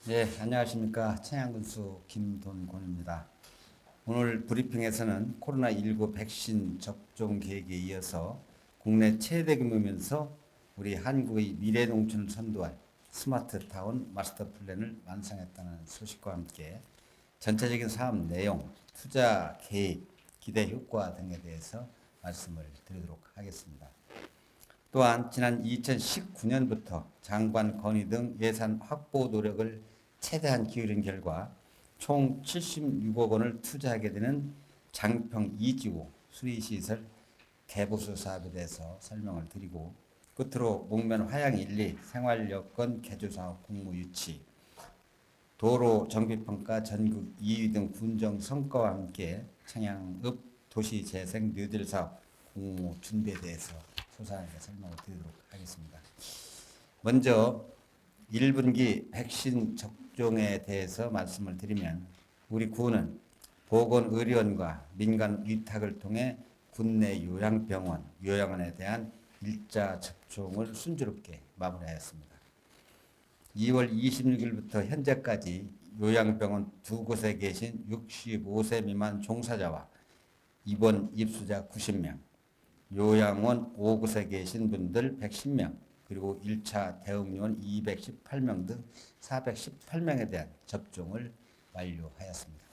네, 안녕하십니까. 청양군수 김돈곤입니다. 오늘 브리핑에서는 코로나19 백신 접종 계획에 이어서 국내 최대 규모면서 우리 한국의 미래 농촌을 선도할 스마트타운 마스터 플랜을 완성했다는 소식과 함께 전체적인 사업 내용, 투자 계획, 기대 효과 등에 대해서 말씀을 드리도록 하겠습니다. 또한 지난 2019년부터 장관 건의 등 예산 확보 노력을 최대한 기울인 결과 총 76억 원을 투자하게 되는 장평 2지구 수리시설 개보수 사업에 대해서 설명을 드리고, 끝으로 목면 화양 1리 생활여건 개조사업 공모 유치, 도로 정비평가 전국 2위 등 군정 성과와 함께 청양읍 도시재생 뉴딜 사업 공모 준비에 대해서 소상하게 설명을 드리도록 하겠습니다. 먼저 1분기 백신 접종에 대해서 말씀을 드리면, 우리 군은 보건의료원과 민간 위탁을 통해 군내 요양병원, 요양원에 대한 일자 접종을 순조롭게 마무리하였습니다. 2월 26일부터 현재까지 요양병원 2곳에 계신 65세 미만 종사자와 입원 입수자 90명, 요양원 5곳에 계신 분들 110명, 그리고 1차 대응요원 218명 등 418명에 대한 접종을 완료하였습니다.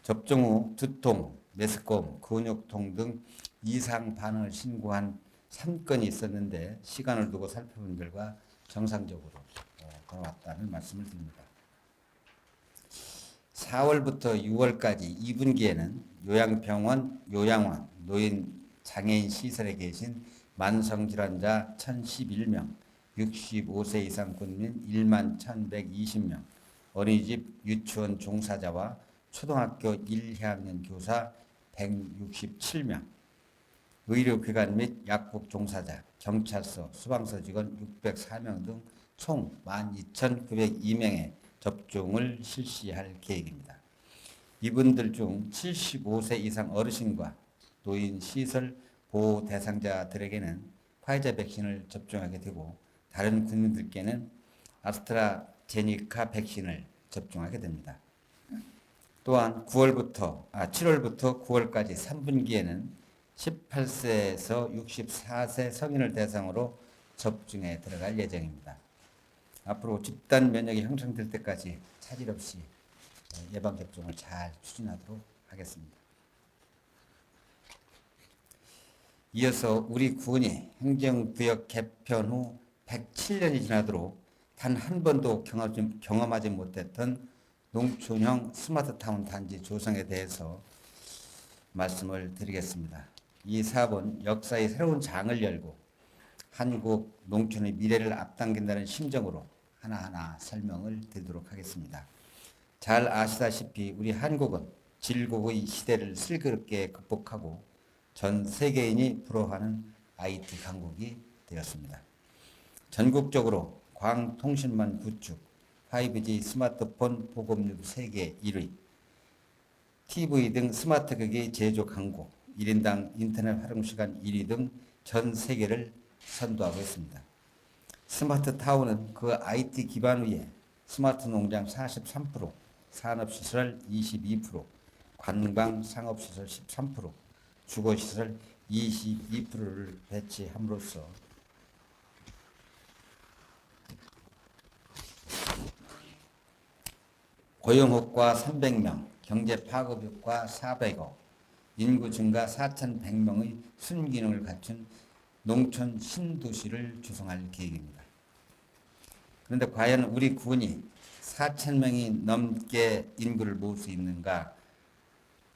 접종 후 두통, 메스꺼움, 근육통 등 이상 반응을 신고한 3건이 있었는데 시간을 두고 살펴본 결과 정상적으로 걸어왔다는 말씀을 드립니다. 4월부터 6월까지 2분기에는 요양병원, 요양원, 노인 장애인 시설에 계신 만성질환자 1011명, 65세 이상 군민 1만 1120명, 어린이집 유치원 종사자와 초등학교 1학년 교사 167명, 의료기관 및 약국 종사자, 경찰서, 소방서 직원 604명 등 총 12,902명의 접종을 실시할 계획입니다. 이분들 중 75세 이상 어르신과 노인 시설 보호 대상자들에게는 화이자 백신을 접종하게 되고, 다른 국민들께는 아스트라제니카 백신을 접종하게 됩니다. 또한 7월부터 9월까지 3분기에는 18세에서 64세 성인을 대상으로 접종에 들어갈 예정입니다. 앞으로 집단 면역이 형성될 때까지 차질 없이 예방접종을 잘 추진하도록 하겠습니다. 이어서 우리 군이 행정구역 개편 후 107년이 지나도록 단 한 번도 경험하지 못했던 농촌형 스마트타운 단지 조성에 대해서 말씀을 드리겠습니다. 이 사업은 역사의 새로운 장을 열고 한국 농촌의 미래를 앞당긴다는 심정으로 하나하나 설명을 드리도록 하겠습니다. 잘 아시다시피 우리 한국은 질곡의 시대를 슬기롭게 극복하고 전 세계인이 부러워하는 IT 강국이 되었습니다. 전국적으로 광통신망 구축, 5G 스마트폰 보급률 세계 1위, TV 등 스마트기기 제조 강국, 1인당 인터넷 활용시간 1위 등 전 세계를 선도하고 있습니다. 스마트타운은 그 IT 기반 위에 스마트 농장 43%, 산업시설 22%, 관광 상업시설 13%, 주거시설 22%를 배치함으로써 고용효과 300명, 경제 파급효과 400억, 인구 증가 4,100명의 순기능을 갖춘 농촌 신도시를 조성할 계획입니다. 그런데 과연 우리 군이 4,000명이 넘게 인구를 모을 수 있는가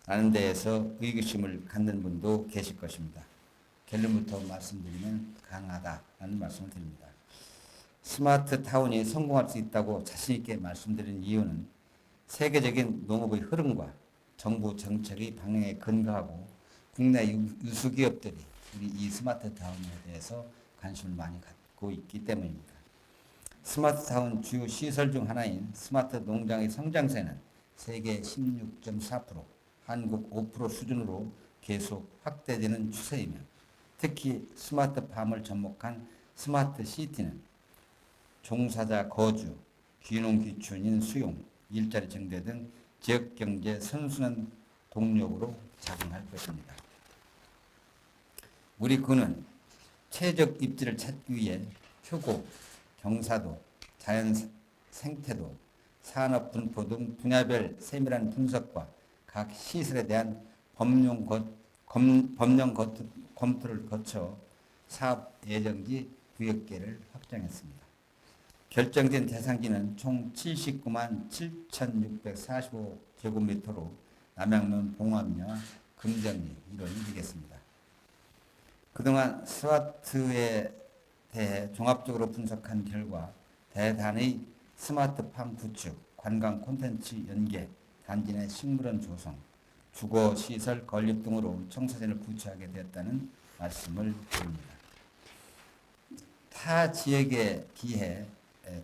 라는 데에서 의구심을 갖는 분도 계실 것입니다. 결론부터 말씀드리면 가능하다라는 말씀을 드립니다. 스마트타운이 성공할 수 있다고 자신있게 말씀드리는 이유는 세계적인 농업의 흐름과 정부 정책의 방향에 근거하고 국내 유수기업들이 우리 이 스마트타운에 대해서 관심을 많이 갖고 있기 때문입니다. 스마트타운 주요 시설 중 하나인 스마트 농장의 성장세는 세계 16.4%, 한국 5% 수준으로 계속 확대되는 추세이며 특히 스마트팜을 접목한 스마트 시티는 종사자 거주, 귀농 귀촌인 수용, 일자리 증대 등 지역경제 선순환 동력으로 작용할 것입니다. 우리 군은 최적 입지를 찾기 위해 표고, 경사도, 자연 생태도, 산업 분포 등 분야별 세밀한 분석과 각 시설에 대한 법령 검토를 거쳐 사업 예정지 구역계를 확정했습니다. 결정된 대상지는 총 79만 7,645제곱미터로 남양면 봉암리와 금정리 이를 이루겠습니다. 그동안 스마트에 대해 종합적으로 분석한 결과 대단의 스마트팜 구축, 관광 콘텐츠 연계, 단지 내 식물원 조성, 주거시설 건립 등으로 청사진을 구축하게 되었다는 말씀을 드립니다. 타 지역에 비해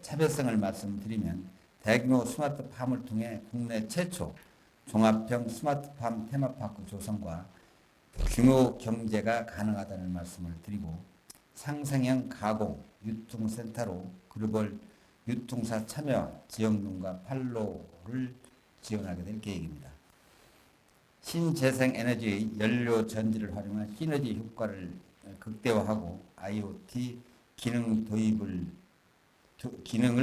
차별성을 말씀드리면 대규모 스마트팜을 통해 국내 최초 종합형 스마트팜 테마파크 조성과 규모 경제가 가능하다는 말씀을 드리고 상생형 가공 유통센터로 글로벌 유통사 참여와 지역농가 판로를 지원하게 될 계획입니다. 신재생에너지의 연료 전지를 활용한 시너지 효과를 극대화하고 IoT 기능을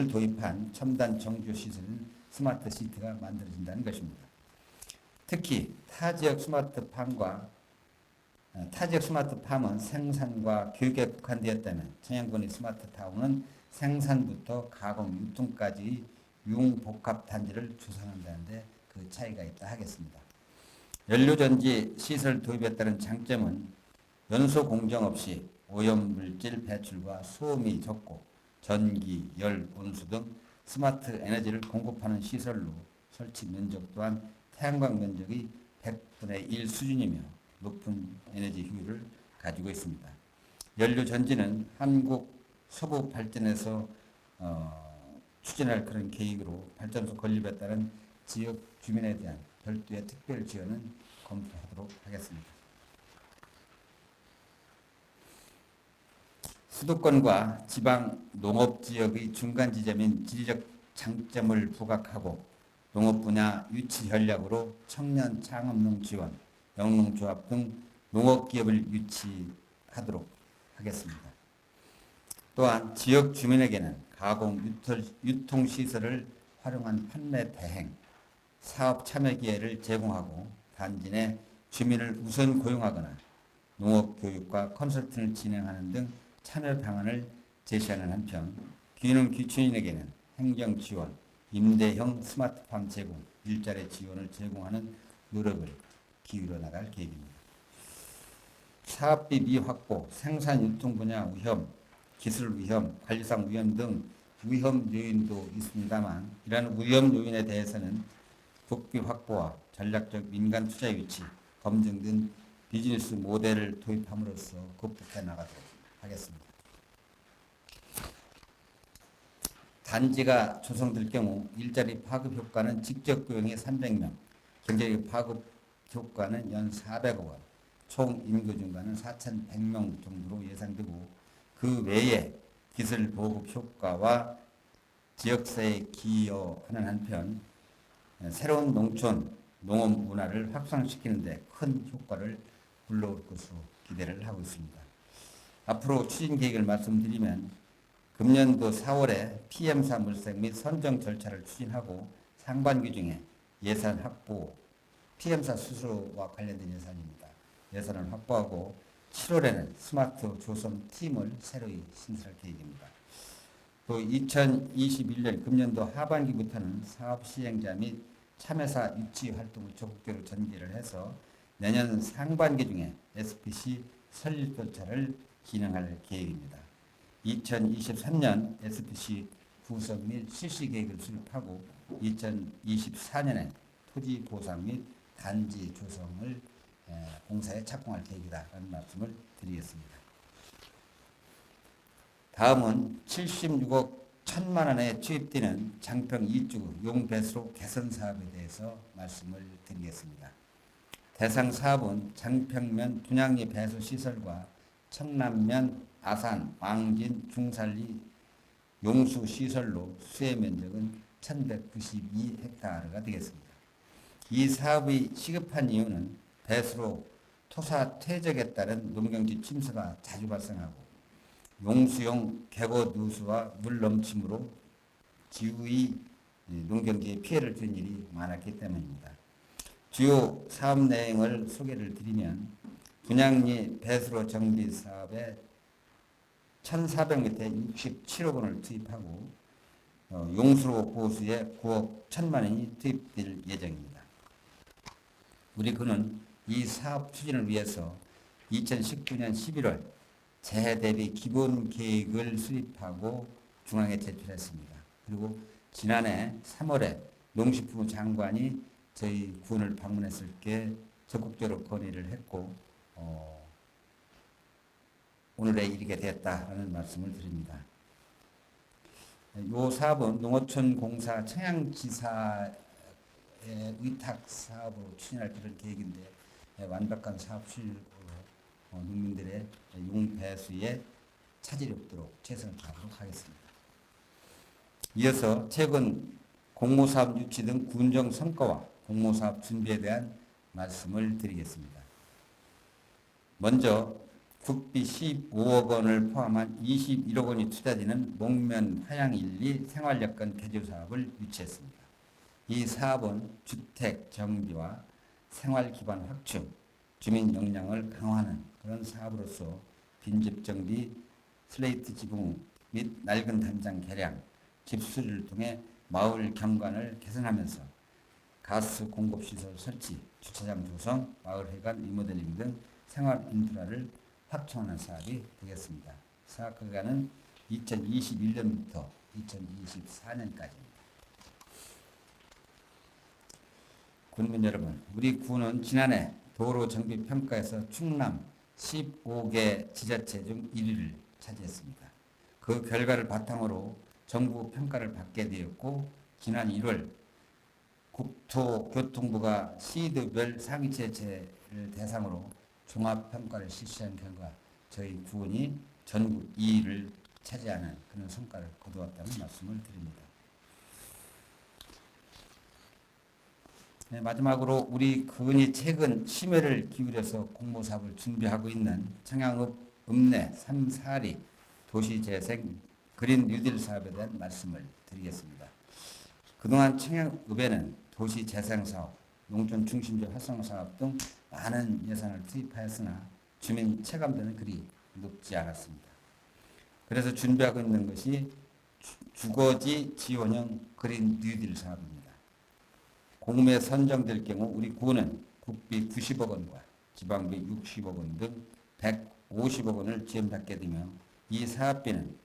도입한 첨단 정주 시설인 스마트 시티가 만들어진다는 것입니다. 특히 타 지역 스마트팜은 생산과 교육에 국한되었다면 청양군의 스마트타운은 생산부터 가공, 유통까지 융복합 단지를 조성한다는 데 그 차이가 있다 하겠습니다. 연료전지 시설 도입에 따른 장점은 연소 공정 없이 오염물질 배출과 소음이 적고 전기, 열, 온수 등 스마트 에너지를 공급하는 시설로 설치 면적 또한 태양광 면적의 100분의 1 수준이며 높은 에너지 효율을 가지고 있습니다. 연료전지는 한국 서부 발전에서 추진할 그런 계획으로 발전소 건립에 따른 지역 주민에 대한 별도의 특별 지원은 검토하도록 하겠습니다. 수도권과 지방 농업지역의 중간 지점인 지리적 장점을 부각하고 농업 분야 유치 전략으로 청년 창업농 지원, 영농조합 등 농업기업을 유치하도록 하겠습니다. 또한 지역 주민에게는 가공, 유통시설을 활용한 판매 대행, 사업 참여 기회를 제공하고 단지 내 주민을 우선 고용하거나 농업교육과 컨설팅을 진행하는 등 참여 방안을 제시하는 한편 귀농 귀촌인에게는 행정 지원, 임대형 스마트팜 제공, 일자리 지원을 제공하는 노력을 기울여 나갈 계획입니다. 사업비 미확보, 생산 유통 분야 위험, 기술 위험, 관리상 위험 등 위험 요인도 있습니다만 이러한 위험 요인에 대해서는 국비 확보와 전략적 민간 투자 유치, 검증 등 비즈니스 모델을 도입함으로써 극복해 나가도록 하겠습니다. 단지가 조성될 경우 일자리 파급 효과는 직접 고용의 300명, 경제적 파급 효과는 연 400억 원, 총 인구 증가는 4,100명 정도로 예상되고 그 외에 기술 보급 효과와 지역사회에 기여하는 한편 새로운 농촌, 농업 문화를 확산시키는 데 큰 효과를 불러올 것으로 기대를 하고 있습니다. 앞으로 추진 계획을 말씀드리면 금년도 4월에 PM4 물색 및 선정 절차를 추진하고 상반기 중에 예산 확보, PM4 수수료와 관련된 예산입니다. 예산을 확보하고 7월에는 스마트 조성 팀을 새로이 신설할 계획입니다. 또 2021년 금년도 하반기부터는 사업 시행자 및 참여사 유치 활동을 적극적으로 전개를 해서 내년 상반기 중에 SPC 설립 절차를 진행할 계획입니다. 2023년 SPC 구성 및 실시 계획을 수립하고 2024년에 토지 보상 및 단지 조성을 공사에 착공할 계획이다라는 말씀을 드리겠습니다. 다음은 76억 1천만 원에 투입되는 장평 2주 용배수로 개선 사업에 대해서 말씀을 드리겠습니다. 대상 사업은 장평면 분양리 배수 시설과 청남면, 아산, 왕진, 중산리 용수 시설로 수혜 면적은 1192헥타르가 되겠습니다. 이 사업이 시급한 이유는 배수로 토사 퇴적에 따른 농경지 침수가 자주 발생하고 용수용 계곡 누수와 물 넘침으로 지구의 농경지에 피해를 준 일이 많았기 때문입니다. 주요 사업 내용을 소개를 드리면 분양리 배수로 정비 사업에 1,400m에 67억 원을 투입하고 용수로 보수에 9억 1천만 원이 투입될 예정입니다. 우리 군은 이 사업 추진을 위해서 2019년 11월 재해 대비 기본 계획을 수립하고 중앙에 제출했습니다. 그리고 지난해 3월에 농식품 장관이 저희 군을 방문했을 때 적극적으로 건의를 했고 오늘에 이르게 되었다라는 말씀을 드립니다. 이 사업은 농어촌 공사 청양지사의 위탁 사업으로 추진할 그런 계획인데 완벽한 사업 추진으로 농민들의 용배수에 차질이 없도록 최선을 다하도록 하겠습니다. 이어서 최근 공모사업 유치 등 군정 성과와 공모사업 준비에 대한 말씀을 드리겠습니다. 먼저 국비 15억 원을 포함한 21억 원이 투자되는 목면 하양 1리 생활여건 개조 사업을 유치했습니다. 이 사업은 주택 정비와 생활 기반 확충, 주민 역량을 강화하는 그런 사업으로서 빈집 정비, 슬레이트 지붕 및 낡은 담장 개량, 집수리를 통해 마을 경관을 개선하면서 가스 공급 시설 설치, 주차장 조성, 마을 회관 리모델링 등 생활 인프라를 확충하는 사업이 되겠습니다. 사업 기간은 2021년부터 2024년까지입니다. 군민 여러분, 우리 군은 지난해 도로 정비 평가에서 충남 15개 지자체 중 1위를 차지했습니다. 그 결과를 바탕으로 정부 평가를 받게 되었고 지난 1월 국토교통부가 시도별 상위지자체를 대상으로 종합평가를 실시한 결과 저희 군이 전국 2위를 차지하는 그런 성과를 거두었다는 말씀을 드립니다. 네, 마지막으로 우리 군이 최근 심혈을 기울여서 공모사업을 준비하고 있는 청양읍 읍내 3, 4리 도시재생 그린 뉴딜 사업에 대한 말씀을 드리겠습니다. 그동안 청양읍에는 도시재생사업, 농촌 중심지 활성화사업 등 많은 예산을 투입하였으나 주민 체감도는 그리 높지 않았습니다. 그래서 준비하고 있는 것이 주거지 지원형 그린 뉴딜 사업입니다. 공모에 선정될 경우 우리 군은 국비 90억 원과 지방비 60억 원 등 150억 원을 지원받게 되며 이 사업비는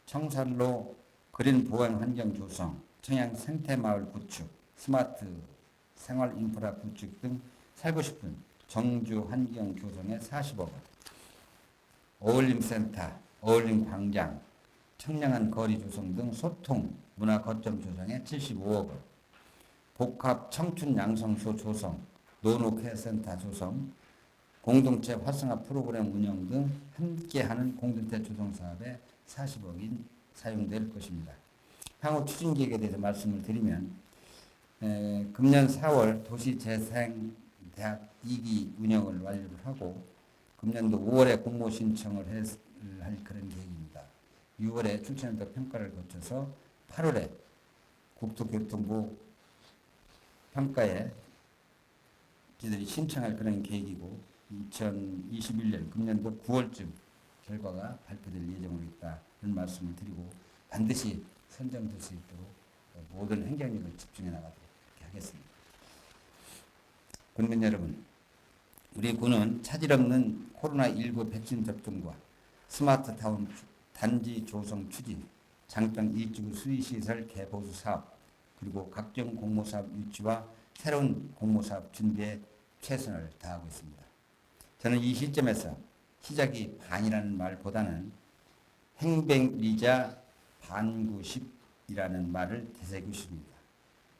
청산로 그린 보행 환경 조성, 청양 생태마을 구축, 스마트 생활 인프라 구축 등 살고 싶은 정주 환경 조성에 40억 원, 어울림센터, 어울림광장, 청량한 거리 조성 등 소통 문화 거점 조성에 75억 원, 복합 청춘 양성소 조성, 노노케어센터 조성, 공동체 활성화 프로그램 운영 등 함께하는 공동체 조성 사업에 40억이 사용될 것입니다. 향후 추진 계획에 대해서 말씀을 드리면 금년 4월 도시재생대학 2기 운영을 완료를 하고 금년도 5월에 공모 신청을 할 그런 계획입니다. 6월에 출천연도 평가를 거쳐서 8월에 국토교통부 평가에 저희들이 신청할 그런 계획이고 2021년 금년도 9월쯤 결과가 발표될 예정으로 있다는 말씀을 드리고 반드시 선정될 수 있도록 모든 행정력을 집중해 나가도록 하겠습니다. 국민 여러분, 우리 군은 차질 없는 코로나19 백신 접종과 스마트타운 단지 조성 추진, 장병 이주구 수의시설 개보수 사업, 그리고 각종 공모사업 유치와 새로운 공모사업 준비에 최선을 다하고 있습니다. 저는 이 시점에서 시작이 반이라는 말보다는 행백리자 반구십이라는 말을 되새기고 싶습니다.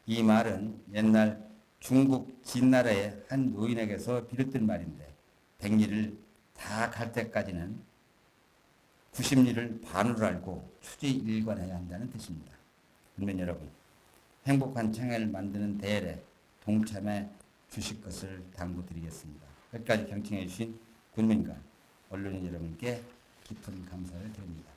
이 말은 옛날 중국 진나라의 한 노인에게서 비롯된 말인데 백리를 다 갈 때까지는 구심리를 반으로 알고 추지일관해야 한다는 뜻입니다. 국민 여러분, 행복한 청해를 만드는 대열에 동참해 주실 것을 당부드리겠습니다. 끝까지 경청해 주신 국민과 언론인 여러분께 깊은 감사를 드립니다.